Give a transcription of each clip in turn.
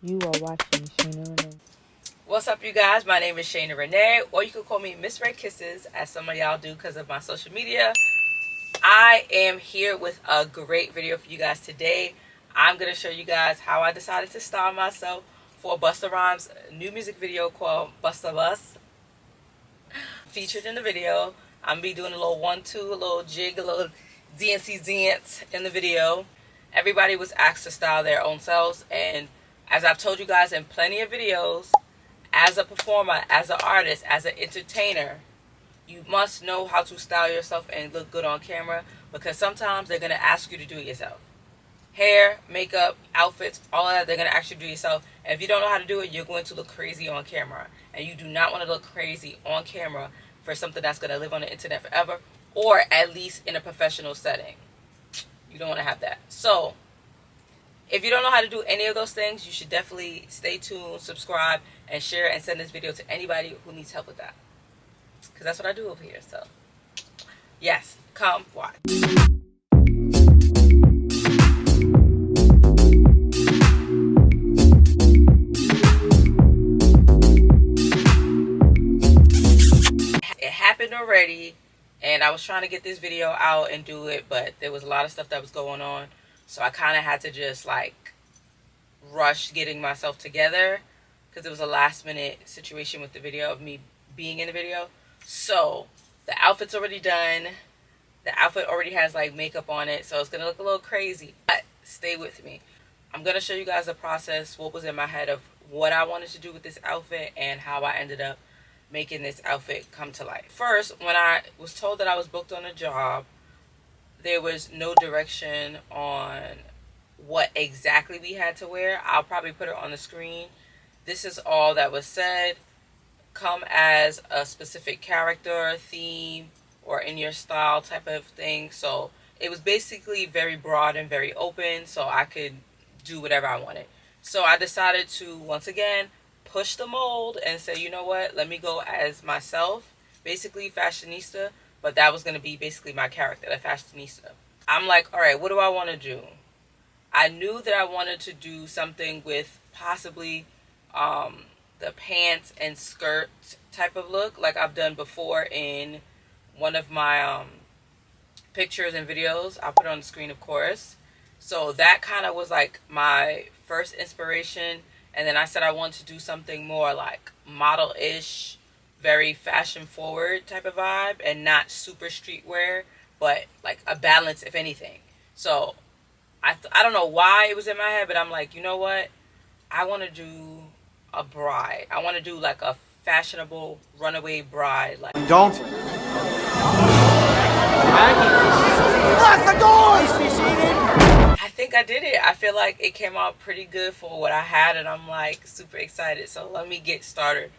You are watching Shayna-Renee. What's up, you guys? My name is Shayna-Renee, or you can call me Miss Red Kisses, as some of y'all do because of my social media. I am here with a great video for you guys today. I'm going to show you guys how I decided to style myself for Busta Rhymes' new music video called Busta Bus. Featured in the video, I'm going to be doing a little 1-2, a little jig, a little DNC dance in the video. Everybody was asked to style their own selves, and as I've told you guys in plenty of videos, as a performer, as an artist, as an entertainer, you must know how to style yourself and look good on camera, because sometimes they're going to ask you to do it yourself. Hair, makeup, outfits, all of that, they're going to ask you to do it yourself. And if you don't know how to do it, you're going to look crazy on camera. And you do not want to look crazy on camera for something that's going to live on the internet forever, or at least in a professional setting. You don't want to have that. So if you don't know how to do any of those things, you should definitely stay tuned, subscribe, and share and send this video to anybody who needs help with that. Because that's what I do over here. So, yes, come watch. It happened already, and I was trying to get this video out and do it, but there was a lot of stuff that was going on. So I kind of had to just like rush getting myself together because it was a last minute situation with the video of me being in the video. So the outfit's already done. The outfit already has like makeup on it, so it's gonna look a little crazy, but stay with me. I'm gonna show you guys the process, what was in my head of what I wanted to do with this outfit and how I ended up making this outfit come to life. First, when I was told that I was booked on a job, there was no direction on what exactly we had to wear. I'll probably put it on the screen. This is all that was said. Come as a specific character, theme, or in your style type of thing. So it was basically very broad and very open, so I could do whatever I wanted. So I decided to, once again, push the mold and say, you know what, let me go as myself, basically fashionista. But that was going to be basically my character, the fashionista. I'm like, all right, what do I want to do? I knew that I wanted to do something with possibly the pants and skirt type of look like I've done before in one of my pictures and videos. I'll put it on the screen, of course. So that kind of was like my first inspiration. And then I said I wanted to do something more like model-ish, very fashion forward type of vibe, and not super streetwear, but like a balance if anything. So I don't know why it was in my head, but I'm like, you know what, I want to do a bride. I want to do like a fashionable runaway bride. Like, don't lock the door. Please be seated. I think I did it. I feel like it came out pretty good for what I had, and I'm like super excited. So let me get started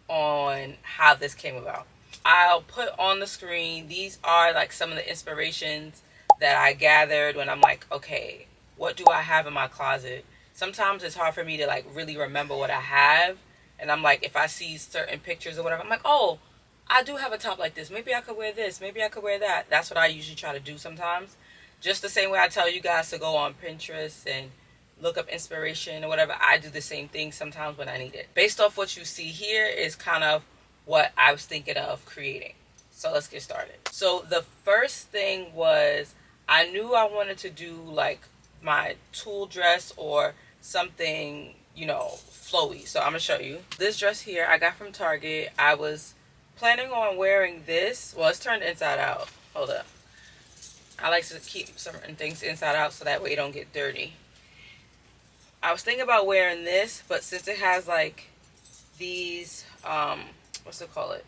on how this came about. I'll put on the screen, these are like some of the inspirations that I gathered when I'm like, okay, what do I have in my closet? Sometimes it's hard for me to like really remember what I have, and I'm like, if I see certain pictures or whatever, I'm like, oh, I do have a top like this, maybe I could wear this, maybe I could wear that. That's what I usually try to do sometimes. Just the same way I tell you guys to go on Pinterest and look up inspiration or whatever, I do the same thing sometimes when I need it. Based off what you see here is kind of what I was thinking of creating. So let's get started. So the first thing was, I knew I wanted to do like my tulle dress or something, you know, flowy. So I'm gonna show you. This dress here I got from Target. I was planning on wearing this. Well, it's turned inside out. Hold up. I like to keep certain things inside out so that way it don't get dirty. I was thinking about wearing this, but since it has like these, what's it called?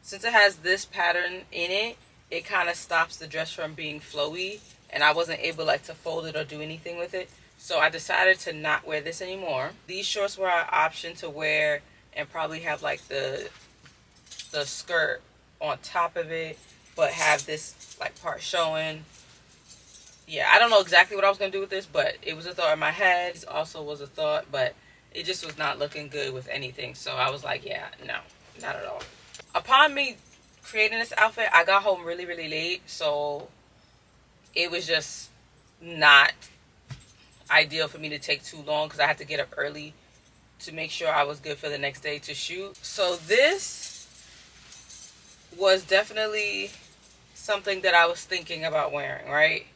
Since it has this pattern in it, it kind of stops the dress from being flowy, and I wasn't able like to fold it or do anything with it. So I decided to not wear this anymore. These shorts were an option to wear and probably have like the skirt on top of it, but have this like part showing. Yeah, I don't know exactly what I was going to do with this, but it was a thought in my head. It also was a thought, but it just was not looking good with anything. So I was like, yeah, no, not at all. Upon me creating this outfit, I got home really, really late. So it was just not ideal for me to take too long because I had to get up early to make sure I was good for the next day to shoot. So this was definitely something that I was thinking about wearing, right?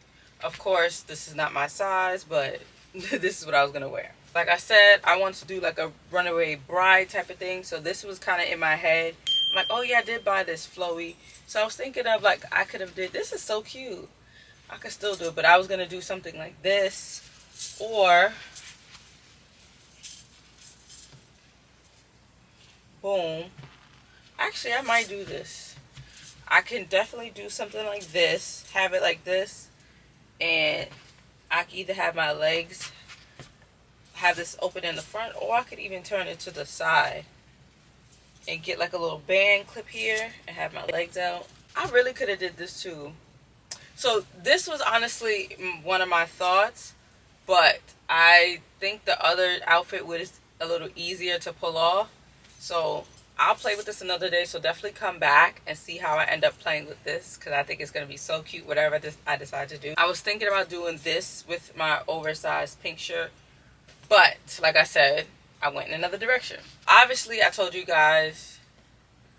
Of course, this is not my size, but this is what I was gonna wear. Like I said, I wanted to do like a runaway bride type of thing, so this was kind of in my head. I'm like, oh yeah, I did buy this flowy. So I was thinking of like, I could have did, this is so cute. I could still do it, but I was gonna do something like this, or boom. Actually, I might do this. I can definitely do something like this, have it like this, and I can either have my legs, have this open in the front, or I could even turn it to the side and get like a little band clip here and have my legs out. I really could have did this too. So this was honestly one of my thoughts, but I think the other outfit was a little easier to pull off. So I'll play with this another day, so definitely come back and see how I end up playing with this, because I think it's going to be so cute, whatever I decide to do. I was thinking about doing this with my oversized pink shirt, but like I said, I went in another direction. Obviously, I told you guys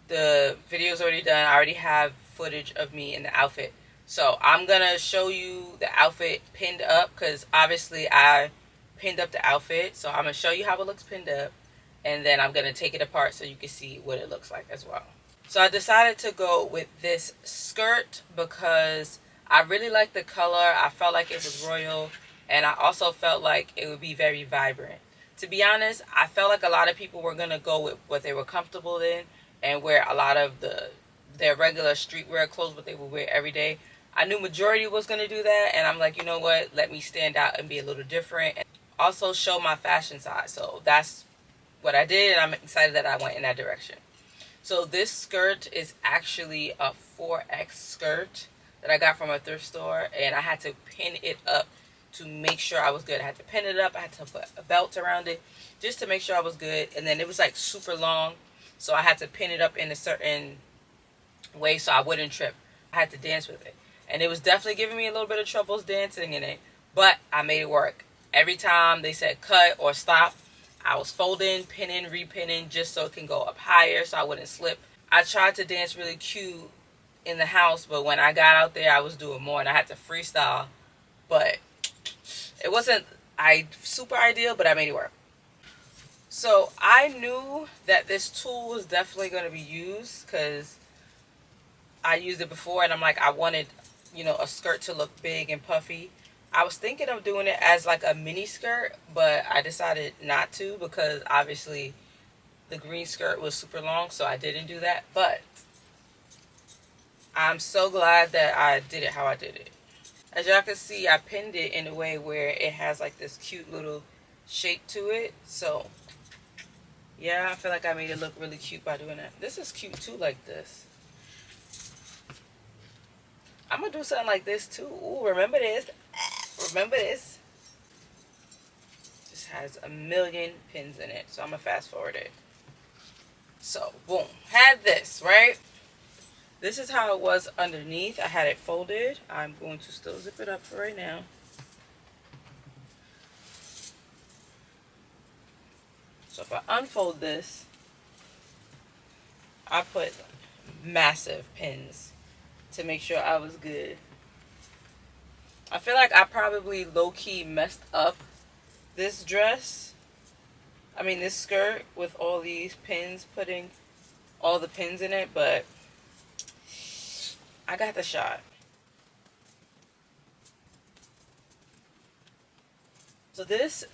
the video's already done. I already have footage of me in the outfit. So I'm going to show you the outfit pinned up, because obviously I pinned up the outfit. So I'm going to show you how it looks pinned up. And then I'm going to take it apart so you can see what it looks like as well. So I decided to go with this skirt because I really like the color. I felt like it was royal. And I also felt like it would be very vibrant. To be honest, I felt like a lot of people were going to go with what they were comfortable in and wear a lot of their regular streetwear clothes, what they would wear every day. I knew majority was going to do that. And I'm like, you know what? Let me stand out and be a little different. And also show my fashion side. So that's what I did, and I'm excited that I went in that direction. So this skirt is actually a 4X skirt that I got from a thrift store, and I had to pin it up to make sure I was good. I had to pin it up, I had to put a belt around it just to make sure I was good, and then it was like super long, so I had to pin it up in a certain way so I wouldn't trip. I had to dance with it, and it was definitely giving me a little bit of troubles dancing in it, but I made it work. Every time they said cut or stop, I was folding, pinning, repinning just so it can go up higher so I wouldn't slip. I tried to dance really cute in the house, but when I got out there, I was doing more and I had to freestyle. But it wasn't super ideal, but I made it work. So I knew that this tool was definitely going to be used because I used it before, and I'm like, I wanted, you know, a skirt to look big and puffy. I was thinking of doing it as like a mini skirt, but I decided not to because obviously the green skirt was super long, so I didn't do that. But I'm so glad that I did it how I did it. As y'all can see, I pinned it in a way where it has like this cute little shape to it. So yeah, I feel like I made it look really cute by doing that. This is cute too, like this. I'm gonna do something like this too. Ooh, remember this? Remember this? This has a million pins in it, so I'm gonna fast forward it. So boom, had this, right? This is how it was underneath. I had it folded. I'm going to still zip it up for right now. So if I unfold this, I put massive pins to make sure I was good. I feel like I probably low-key messed up this dress. I mean this skirt with all these pins, putting all the pins in it, but I got the shot. So this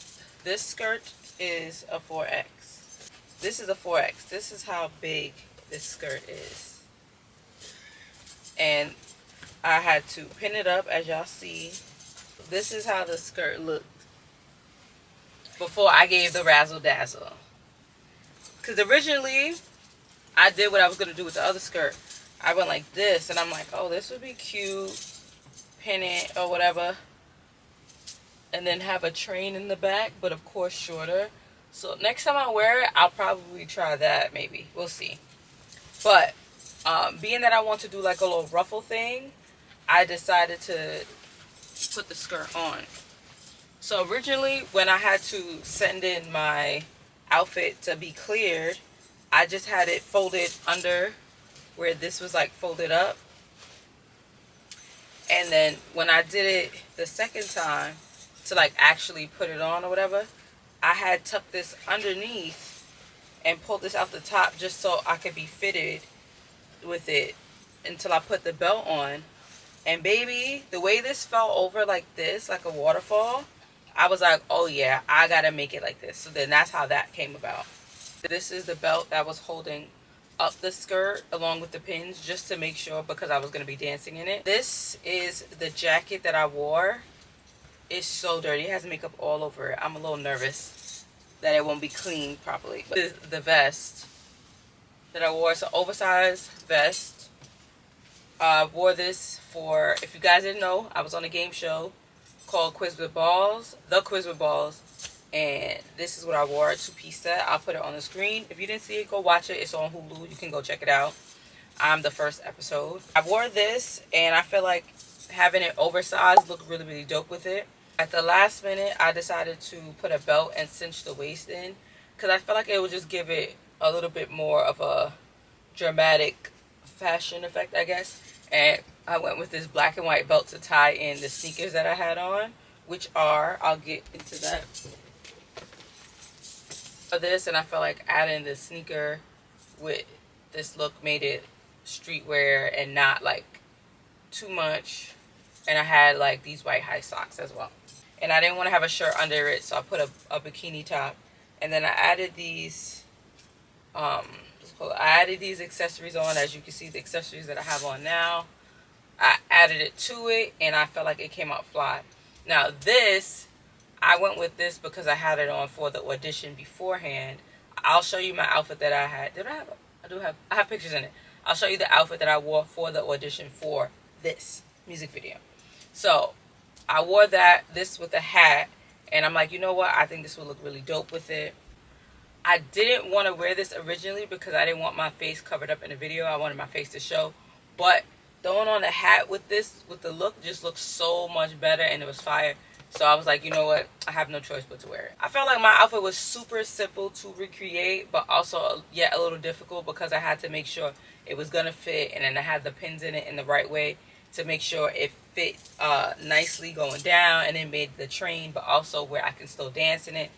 skirt is a 4X. This is a 4X. This is how big this skirt is. And I had to pin it up, as y'all see. This is how the skirt looked before I gave the razzle dazzle. Because originally, I did what I was going to do with the other skirt. I went like this, and I'm like, oh, this would be cute. Pin it or whatever. And then have a train in the back, but of course shorter. So next time I wear it, I'll probably try that, maybe. We'll see. But being that I want to do like a little ruffle thing, I decided to put the skirt on. So originally when I had to send in my outfit to be cleared, I just had it folded under where this was like folded up. And then when I did it the second time to like actually put it on or whatever, I had tucked this underneath and pulled this out the top just so I could be fitted with it until I put the belt on. And baby, the way this fell over like this, like a waterfall, I was like, oh yeah, I gotta make it like this. So then that's how that came about. This is the belt that was holding up the skirt along with the pins just to make sure, because I was going to be dancing in it. This is the jacket that I wore. It's so dirty. It has makeup all over it. I'm a little nervous that it won't be cleaned properly. But this is the vest that I wore. It's an oversized vest. I wore this for, if you guys didn't know, I was on a game show called Quiz with Balls, The Quiz with Balls. And this is what I wore, a two-piece set. I'll put it on the screen. If you didn't see it, go watch it. It's on Hulu. You can go check it out. I'm the first episode. I wore this, and I feel like having it oversized looked really, really dope with it. At the last minute, I decided to put a belt and cinch the waist in, because I feel like it would just give it a little bit more of a dramatic fashion effect, I guess. And I went with this black and white belt to tie in the sneakers that I had on, which are, I'll get into that. For this, and I felt like adding the sneaker with this look made it streetwear and not like too much. And I had like these white high socks as well, and I didn't want to have a shirt under it, so I put a bikini top. And then I added these I added these accessories on. As you can see, the accessories that I have on now, I added it to it, and I felt like it came out fly. Now this, I went with this because I had it on for the audition beforehand. I'll show you my outfit that I had. I have pictures in it. I'll show you the outfit that I wore for the audition for this music video. So I wore this with a hat, and I'm like, you know what? I think this would look really dope with it. I didn't want to wear this originally because I didn't want my face covered up in the video. I wanted my face to show. But throwing on a hat with this, with the look, just looks so much better, and it was fire. So I was like, you know what? I have no choice but to wear it. I felt like my outfit was super simple to recreate, but also yet a little difficult because I had to make sure it was going to fit, and then I had the pins in it in the right way to make sure it fit nicely going down, and it made the train, but also where I can still dance in it.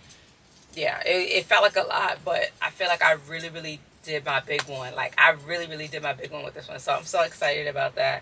Yeah, it felt like a lot, but I feel like I really, really did my big one. Like, I really, really did my big one with this one, so I'm so excited about that.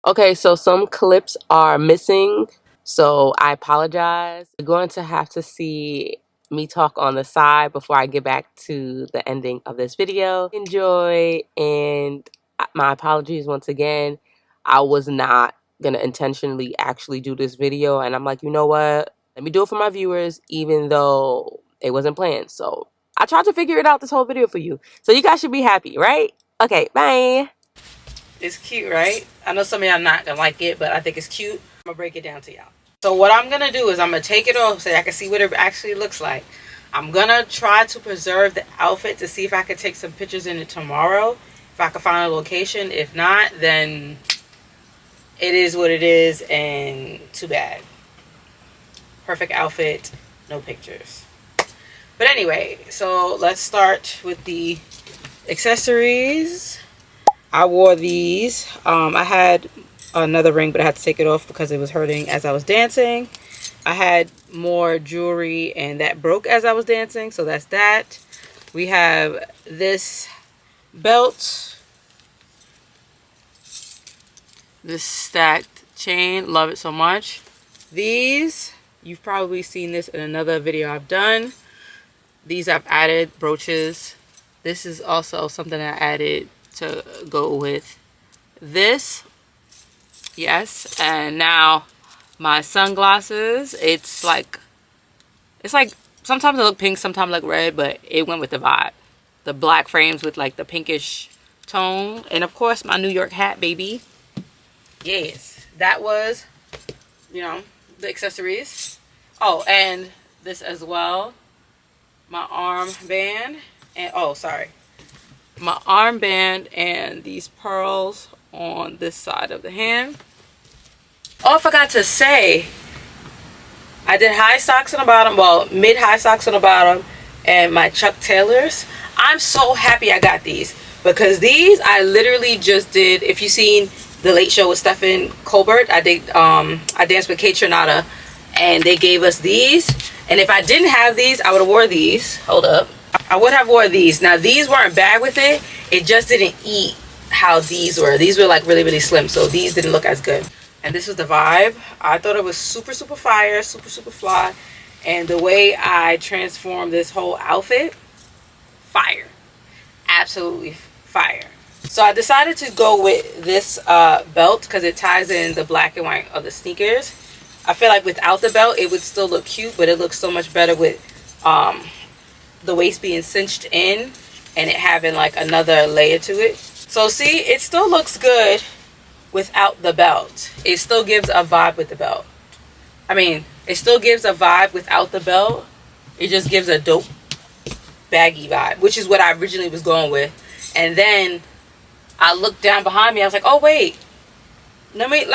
Okay, so some clips are missing, so I apologize. You're going to have to see me talk on the side before I get back to the ending of this video. Enjoy, and my apologies once again. I was not going to intentionally actually do this video, and I'm like, you know what? Let me do it for my viewers, even though it wasn't planned. So I tried to figure it out this whole video for you. So you guys should be happy, right? Okay, bye. It's cute, right? I know some of y'all not gonna like it, but I think it's cute. I'm gonna break it down to y'all. So what I'm gonna do is I'm gonna take it off so I can see what it actually looks like. I'm gonna try to preserve the outfit to see if I can take some pictures in it tomorrow, if I can find a location. If not, then it is what it is, and too bad. Perfect outfit, no pictures. But anyway, so let's start with the accessories. I wore these. I had another ring, but I had to take it off because it was hurting as I was dancing. I had more jewelry, and that broke as I was dancing, so that's that. We have this belt, this stacked chain, love it so much. These, you've probably seen this in another video I've done. These I've added brooches. This is also something I added to go with this. Yes, and now my sunglasses. It's like sometimes they look pink, sometimes they look red, but it went with the vibe. The black frames with like the pinkish tone, and of course my New York hat, baby. Yes, that was, you know, the accessories. Oh, and this as well. My armband, and oh, sorry, my armband and these pearls on this side of the hand. Oh, I forgot to say, I did high socks on the bottom, well, mid-high socks on the bottom, and my Chuck Taylors. I'm so happy I got these, because these I literally just did. If you've seen The Late Show with Stephen Colbert, I danced with Kate Trinata, and they gave us these. And if I didn't have these, I would have wore these. Hold up. I would have wore these. Now, these weren't bad with it. It just didn't eat how these were. These were like really, really slim, so these didn't look as good. And this was the vibe. I thought it was super, super fire, super, super fly. And the way I transformed this whole outfit, fire. Absolutely fire. So I decided to go with this belt because it ties in the black and white of the sneakers. I feel like without the belt, it would still look cute, but it looks so much better with the waist being cinched in and it having like another layer to it. So see, it still looks good without the belt. It still gives a vibe with the belt. I mean, it still gives a vibe without the belt. It just gives a dope baggy vibe, which is what I originally was going with. And then I looked down behind me. I was like, oh wait, let me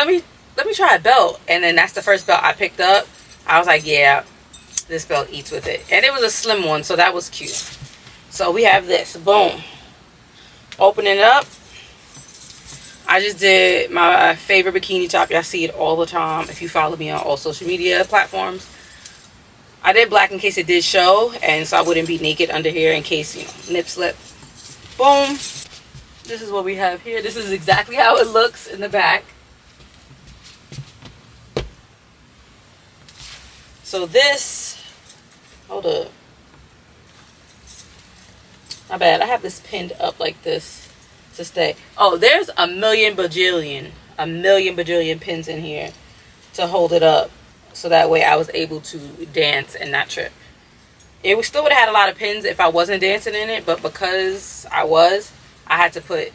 try a belt. And then that's the first belt I picked up. I was like, yeah, this belt eats with it. And it was a slim one, so that was cute. So we have this. Boom. Opening it up. I just did my favorite bikini top. Y'all see it all the time if you follow me on all social media platforms. I did black in case it did show, and so I wouldn't be naked under here in case, you know, nip slip. Boom. This is what we have here. This is exactly how it looks in the back. So this, hold up. My bad. I have this pinned up like this to stay. Oh, there's a million bajillion pins in here to hold it up, so that way I was able to dance and not trip. It still would have had a lot of pins if I wasn't dancing in it, but because I had to put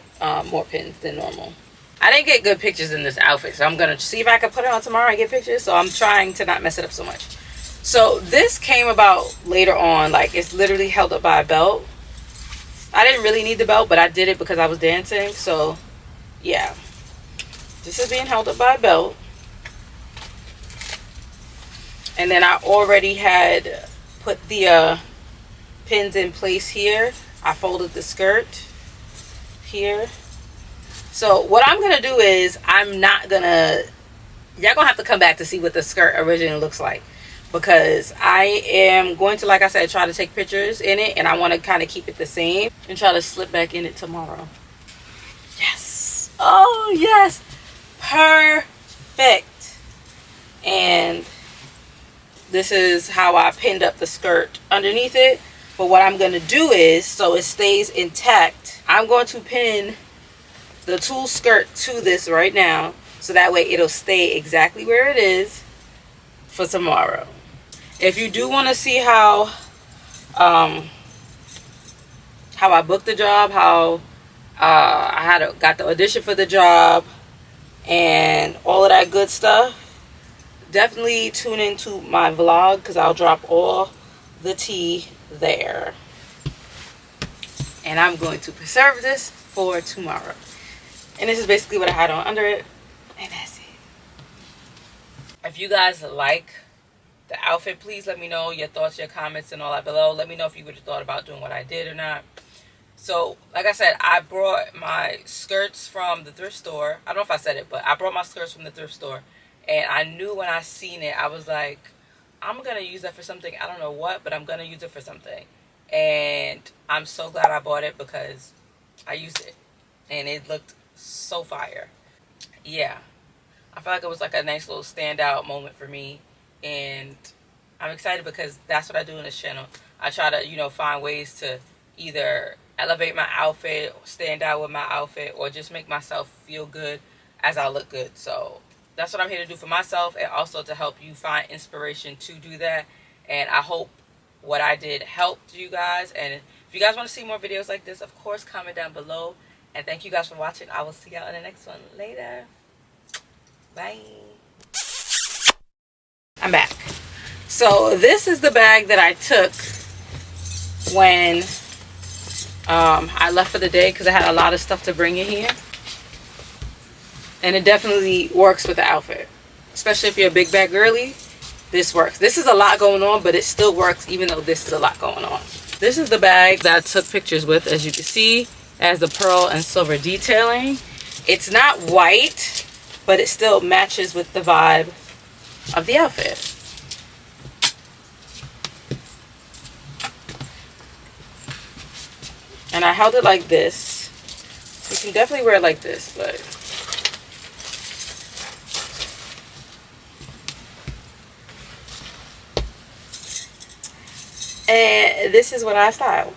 more pins than normal. I didn't get good pictures in this outfit, so I'm gonna see if I can put it on tomorrow and get pictures. So I'm trying to not mess it up so much. So this came about later on. Like, it's literally held up by a belt. I didn't really need the belt, but I did it because I was dancing. So yeah, this is being held up by a belt. And then I already had put the pins in place here. I folded the skirt here. So what I'm gonna do is y'all gonna have to come back to see what the skirt originally looks like, because I am going to, like I said, try to take pictures in it, and I want to kind of keep it the same and try to slip back in it tomorrow. Yes. Oh yes, perfect. And this is how I pinned up the skirt underneath it. But what I'm going to do is, so it stays intact, I'm going to pin the tulle skirt to this right now, so that way it'll stay exactly where it is for tomorrow. If you do want to see how I booked the job, how I got the audition for the job, and all of that good stuff, definitely tune into my vlog, because I'll drop all the tea there. And I'm going to preserve this for tomorrow. And this is basically what I had on under it, and that's it. If you guys like the outfit, please let me know your thoughts, your comments, and all that below. Let me know if you would have thought about doing what I did or not. So like I said, I brought my skirts from the thrift store. I don't know if I said it, but I brought my skirts from the thrift store, and I knew when I seen it, I was like, I'm gonna use that for something. I don't know what, but I'm gonna use it for something. And I'm so glad I bought it, because I used it and it looked so fire. Yeah, I feel like it was like a nice little standout moment for me, and I'm excited because that's what I do in this channel. I try to, you know, find ways to either elevate my outfit, stand out with my outfit, or just make myself feel good as I look good. So that's what I'm here to do for myself, and also to help you find inspiration to do that. And I hope what I did helped you guys. And if you guys want to see more videos like this, of course, comment down below. And thank you guys for watching. I will see y'all in the next one later. Bye. I'm back. So this is the bag that I took when I left for the day, because I had a lot of stuff to bring in here. And it definitely works with the outfit, especially if you're a big bag girly. this works. This is a lot going on, but it still works even though this is a lot going on. This is the bag that I took pictures with. As you can see, it has the pearl and silver detailing. It's not white, but it still matches with the vibe of the outfit. And I held it like this. You can definitely wear it like this, but and this is what I style.